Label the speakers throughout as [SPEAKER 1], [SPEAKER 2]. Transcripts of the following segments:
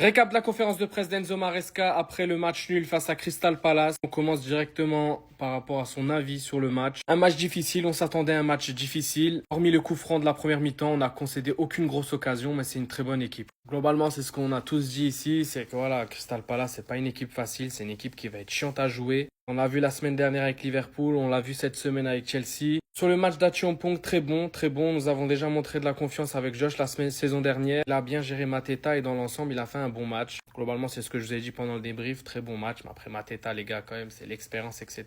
[SPEAKER 1] Récap de la conférence de presse d'Enzo Maresca après le match nul face à Crystal Palace. On commence directement par rapport à son avis sur le match. Un match difficile, on s'attendait à un match difficile. Hormis le coup franc de la première mi-temps, on n'a concédé aucune grosse occasion, mais c'est une très bonne équipe. Globalement, c'est ce qu'on a tous dit ici, c'est que voilà, Crystal Palace, c'est pas une équipe facile, c'est une équipe qui va être chiante à jouer. On l'a vu la semaine dernière avec Liverpool, on l'a vu cette semaine avec Chelsea. Sur le match d'Achiampong, très bon, très bon. Nous avons déjà montré de la confiance avec Josh la saison dernière. Il a bien géré Mateta et dans l'ensemble, il a fait un bon match. Globalement, c'est ce que je vous ai dit pendant le débrief. Très bon match. Mais après, Mateta, les gars, quand même, c'est l'expérience, etc.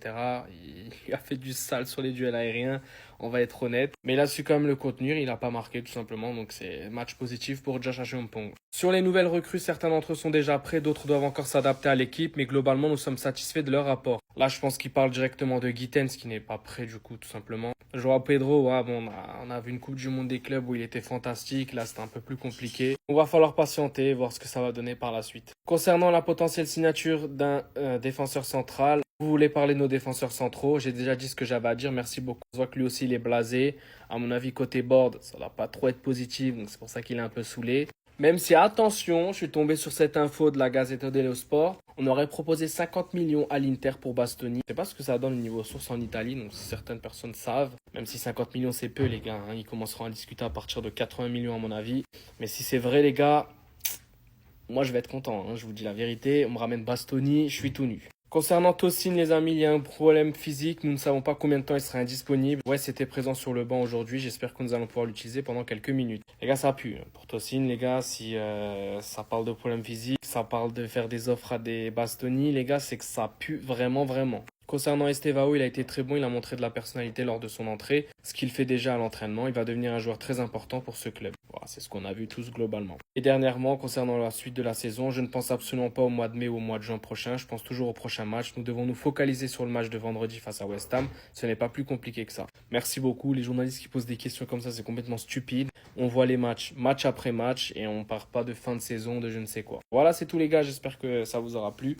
[SPEAKER 1] Il a fait du sale sur les duels aériens. On va être honnête. Mais il a su quand même le contenir. Il n'a pas marqué, tout simplement. Donc, c'est match positif pour Josh Achiampong. Sur les nouvelles recrues, certains d'entre eux sont déjà prêts. D'autres doivent encore s'adapter à l'équipe. Mais globalement, nous sommes satisfaits de leur rapport. Là, je pense qu'il parle directement de Gittens, qui n'est pas prêt, du coup, tout simplement. Joao Pedro, ouais, bon, on a vu une Coupe du Monde des clubs où il était fantastique. Là, c'était un peu plus compliqué. On va falloir patienter, voir ce que ça va donner par la suite. Concernant la potentielle signature d'un défenseur central, vous voulez parler de nos défenseurs centraux. J'ai déjà dit ce que j'avais à dire. Merci beaucoup. On voit que lui aussi, il est blasé. À mon avis, côté board, ça va pas trop être positif. Donc, c'est pour ça qu'il est un peu saoulé. Même si, attention, je suis tombé sur cette info de la Gazzetta dello Sport. On aurait proposé 50 millions à l'Inter pour Bastoni. Je sais pas ce que ça donne au niveau source en Italie, donc certaines personnes savent. Même si 50 millions c'est peu, les gars, hein, ils commenceront à discuter à partir de 80 millions à mon avis. Mais si c'est vrai, les gars, moi je vais être content, hein, je vous dis la vérité. On me ramène Bastoni, je suis tout nu. Concernant Tosin, les amis, il y a un problème physique. Nous ne savons pas combien de temps il sera indisponible. Ouais, c'était présent sur le banc aujourd'hui. J'espère que nous allons pouvoir l'utiliser pendant quelques minutes. Les gars, ça pue. Pour Tosin, les gars, si ça parle de problème physique, ça parle de faire des offres à des Bastoni, les gars, c'est que ça pue vraiment, vraiment. Concernant Estevao, il a été très bon, il a montré de la personnalité lors de son entrée, ce qu'il fait déjà à l'entraînement, il va devenir un joueur très important pour ce club. Voilà, c'est ce qu'on a vu tous globalement. Et dernièrement, concernant la suite de la saison, je ne pense absolument pas au mois de mai ou au mois de juin prochain, je pense toujours au prochain match. Nous devons nous focaliser sur le match de vendredi face à West Ham, ce n'est pas plus compliqué que ça. Merci beaucoup, les journalistes qui posent des questions comme ça, c'est complètement stupide. On voit les matchs, match après match, et on part pas de fin de saison, de je ne sais quoi. Voilà, c'est tout les gars, j'espère que ça vous aura plu.